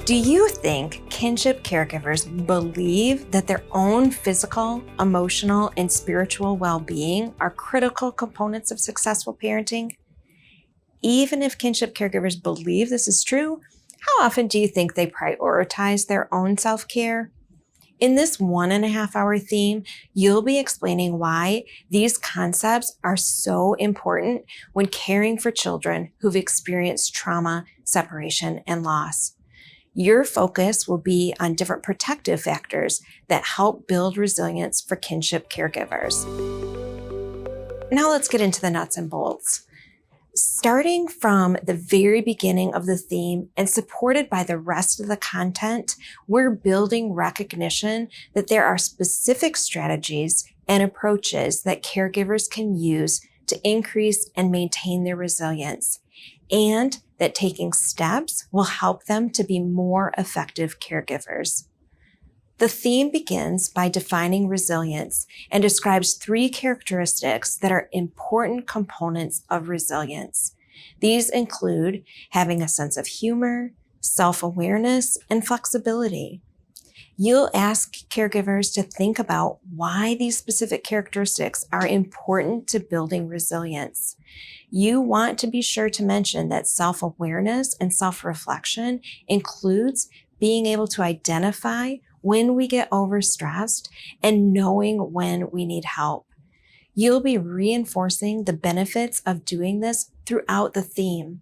Do you think kinship caregivers believe that their own physical, emotional, and spiritual well-being are critical components of successful parenting? Even if kinship caregivers believe this is true, how often do you think they prioritize their own self-care? In this 1.5-hour theme, you'll be explaining why these concepts are so important when caring for children who've experienced trauma, separation, and loss. Your focus will be on different protective factors that help build resilience for kinship caregivers. Now let's get into the nuts and bolts. Starting from the very beginning of the theme and supported by the rest of the content, we're building recognition that there are specific strategies and approaches that caregivers can use to increase and maintain their resilience, and that taking steps will help them to be more effective caregivers. The theme begins by defining resilience and describes 3 characteristics that are important components of resilience. These include having a sense of humor, self-awareness, and flexibility. You'll ask caregivers to think about why these specific characteristics are important to building resilience. You want to be sure to mention that self-awareness and self-reflection includes being able to identify when we get overstressed and knowing when we need help. You'll be reinforcing the benefits of doing this throughout the theme.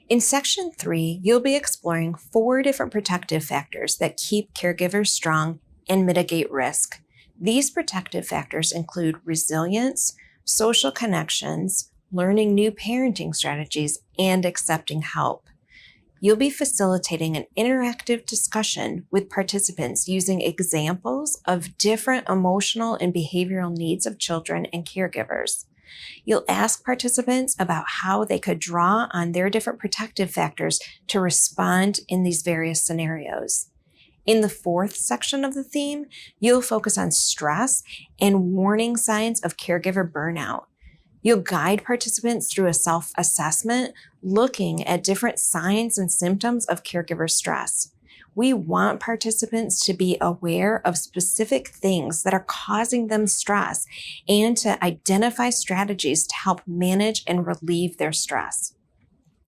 In section 3, you'll be exploring 4 different protective factors that keep caregivers strong and mitigate risk. These protective factors include resilience, social connections, learning new parenting strategies, and accepting help. You'll be facilitating an interactive discussion with participants using examples of different emotional and behavioral needs of children and caregivers. You'll ask participants about how they could draw on their different protective factors to respond in these various scenarios. In the 4th section of the theme, you'll focus on stress and warning signs of caregiver burnout. You'll guide participants through a self-assessment, looking at different signs and symptoms of caregiver stress. We want participants to be aware of specific things that are causing them stress and to identify strategies to help manage and relieve their stress.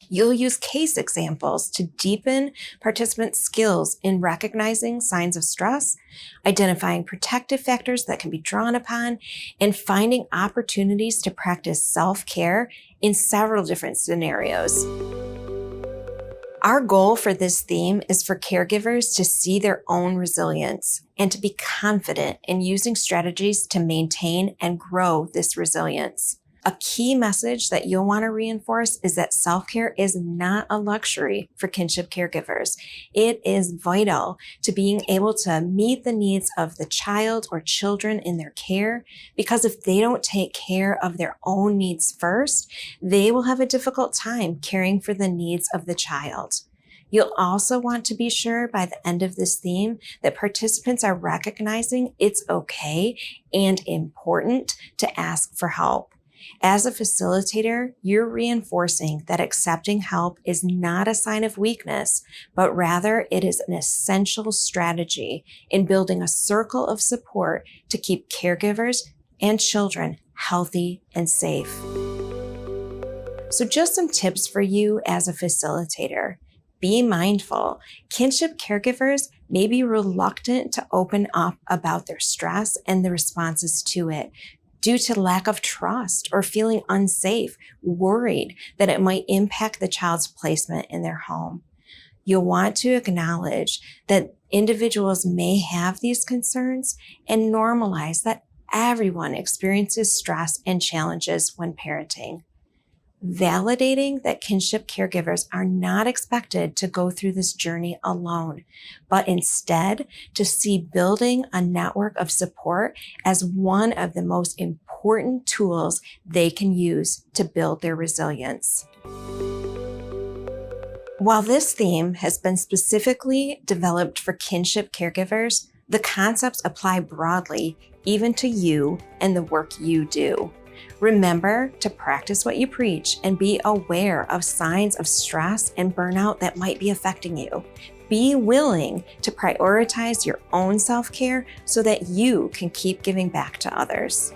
You'll use case examples to deepen participants' skills in recognizing signs of stress, identifying protective factors that can be drawn upon, and finding opportunities to practice self-care in several different scenarios. Our goal for this theme is for caregivers to see their own resilience and to be confident in using strategies to maintain and grow this resilience. A key message that you'll want to reinforce is that self-care is not a luxury for kinship caregivers. It is vital to being able to meet the needs of the child or children in their care, because if they don't take care of their own needs first, they will have a difficult time caring for the needs of the child. You'll also want to be sure by the end of this theme that participants are recognizing it's okay and important to ask for help. As a facilitator, you're reinforcing that accepting help is not a sign of weakness, but rather it is an essential strategy in building a circle of support to keep caregivers and children healthy and safe. So just some tips for you as a facilitator. Be mindful. Kinship caregivers may be reluctant to open up about their stress and the responses to it, due to lack of trust or feeling unsafe, worried that it might impact the child's placement in their home. You'll want to acknowledge that individuals may have these concerns and normalize that everyone experiences stress and challenges when parenting. Validating that kinship caregivers are not expected to go through this journey alone, but instead to see building a network of support as one of the most important tools they can use to build their resilience. While this theme has been specifically developed for kinship caregivers, the concepts apply broadly even to you and the work you do. Remember to practice what you preach and be aware of signs of stress and burnout that might be affecting you. Be willing to prioritize your own self-care so that you can keep giving back to others.